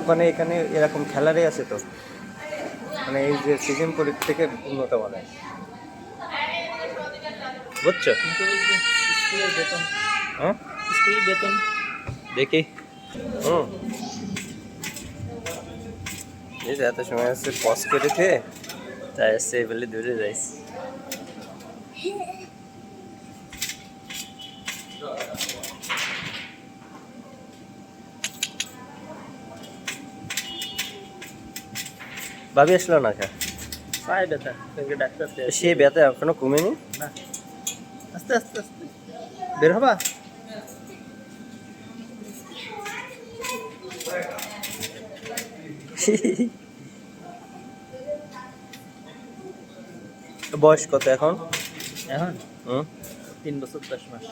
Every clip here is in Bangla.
ওখানে এখানে এরকম খেলারই আছে তো, মানে এই যে সিজনপুরের থেকে উন্নত মানের, বুঝছো? কিন্তু ওই যে স্কুলের বেতন, হ্যাঁ স্কুলের বেতন দেখি। এই যে এত সময় হচ্ছে পজ করেছে, তাই হচ্ছে বলে দূরে যাইছি। ভাবি আসলো না খা, পায়ে ব্যথা, তোকে ডাক্তার সে ব্যথা এখনো কমেনি না। আস্তে আস্তে আস্তে বের হবা। বয়স কত এখন? এখন হুম 3 বছর 10 মাস।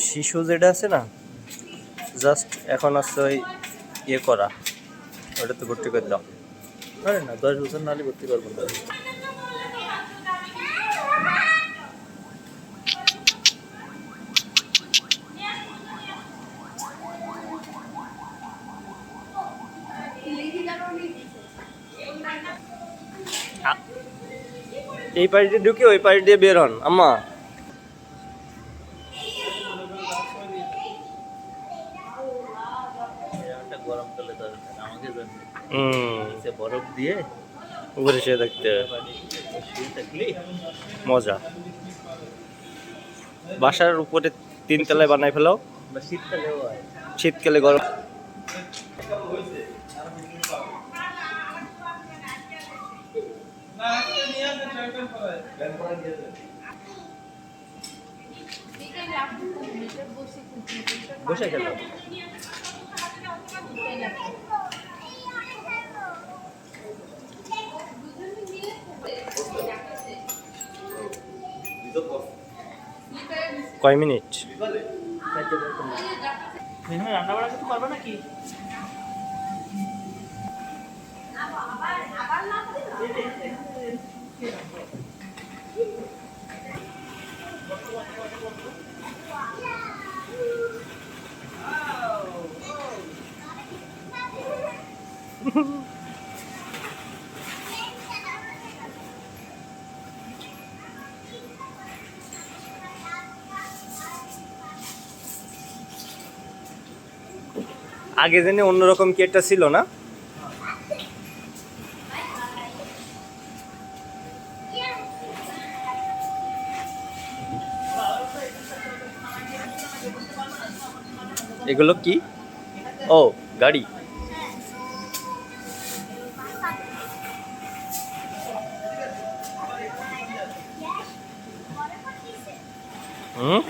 শিশু যেটা আছে না, জাস্ট এখন আছে ওই ইয়ে করা, ওটা তো ভর্তি করে দাও। আরে না, 10 বছর নাহলে ভর্তি করবো না। এই পাড়ি দিয়ে ঢুকে ওই পাড়ি দিয়ে বের হন আম্মা। একটা গরম তলে দরকার আমাকে জন্য, হুম সে বরফ দিয়ে উপরে শুয়ে থাকতে শুয়ে থাকলি মজা। বাসার উপরে 3 তলায় বানাই ফেলাও, বা শীতকালেও হয়। শীতকালে গরম। বসে গেল কয় মিনিট? রান্না বাড়া কিছু করবে নাকি? আগে জানি অন্যরকম কি একটা ছিল না? এগুলো কি? ও গাড়ি। হুম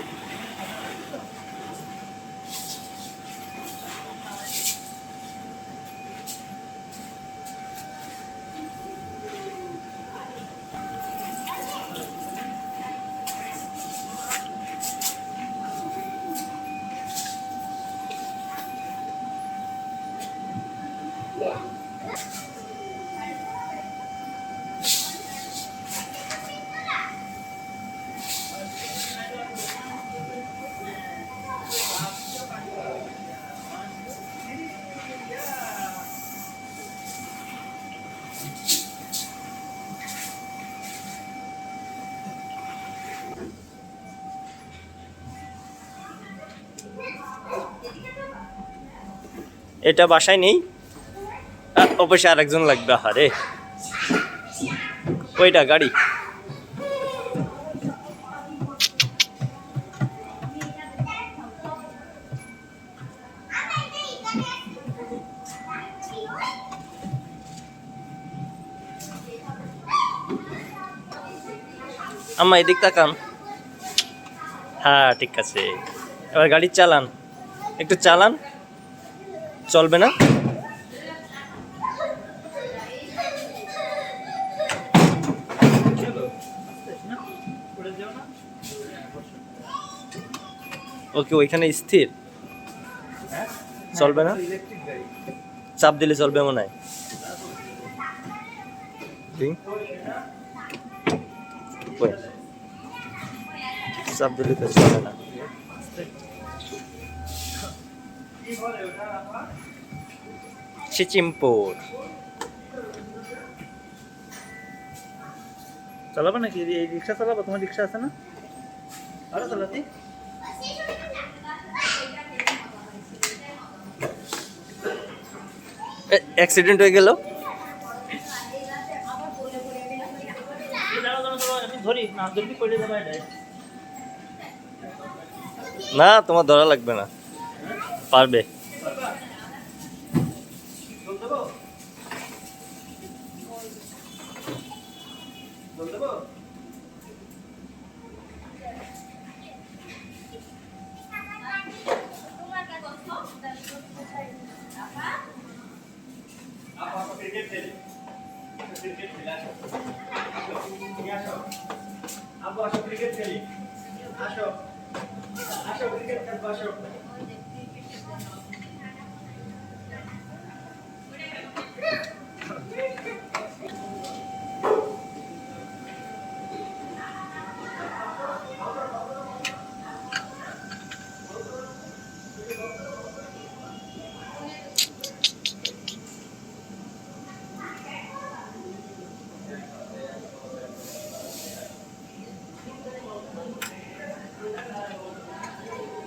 এটা বাসায় নেই, অবশ্যই আরেকজন লাগবে। আরে ওইটা গাড়ি। আম্মা এদিক তাকান। হ্যাঁ ঠিক আছে, এবার গাড়ি চালান, একটু চালান। চলবে না? ওকে ওইখানে স্থির, চলবে না? চাপ দিলে চলবে মনে হয়। চাপ দিলে তো চলে না। সিচিমপুর। চালাবা নাকি? এই রিক্সা চালাবা? তোমার রিক্সা আছে না? আরে চালাতি। অ্যাক্সিডেন্ট হয়ে গেল। আমি ধরি না, ধরবি পড়ে যাবে এটা। না, তোমার ধরা লাগবে না, পারবে।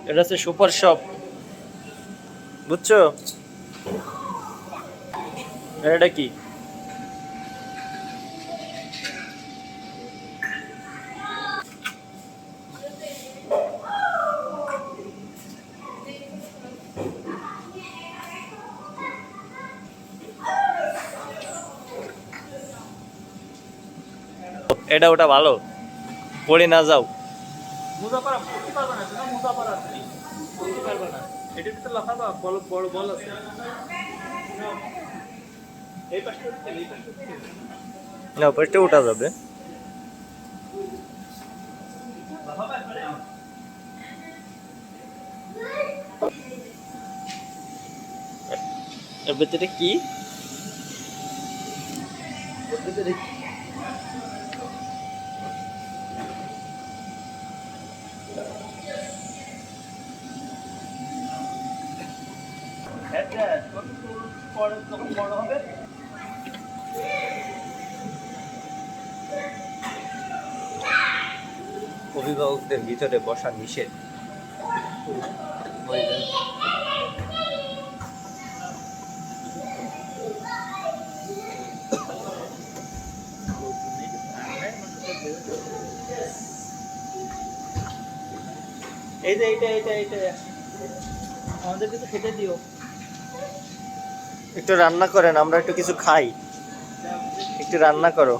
এটা হচ্ছে সুপার শপ, বুঝছো? এটা কি? এটা ওটা ভালো, পড়ে না যাও। মুজাপাড়া পড়তে পারবে না, সেটা মুজাপাড়া আছে, পড়তে পারবে না। এটার ভিতরে লাফাবা, বড় বড় বল আছে। এই পাশে উঠতে, এই পাশে উঠতে। না, ওপাশটা ওঠা যাবে। লাফাবা একবারে। এর ভিতরে কি? এর ভিতরে পরে যখন বড় হবে অভিভাবকদের ভিতরে বসা নিষেধ। এই যে এইটা আমাদেরকে তো খেতে দিও। একটু রান্না করেন, আমরা একটু কিছু খাই, একটু রান্না করো।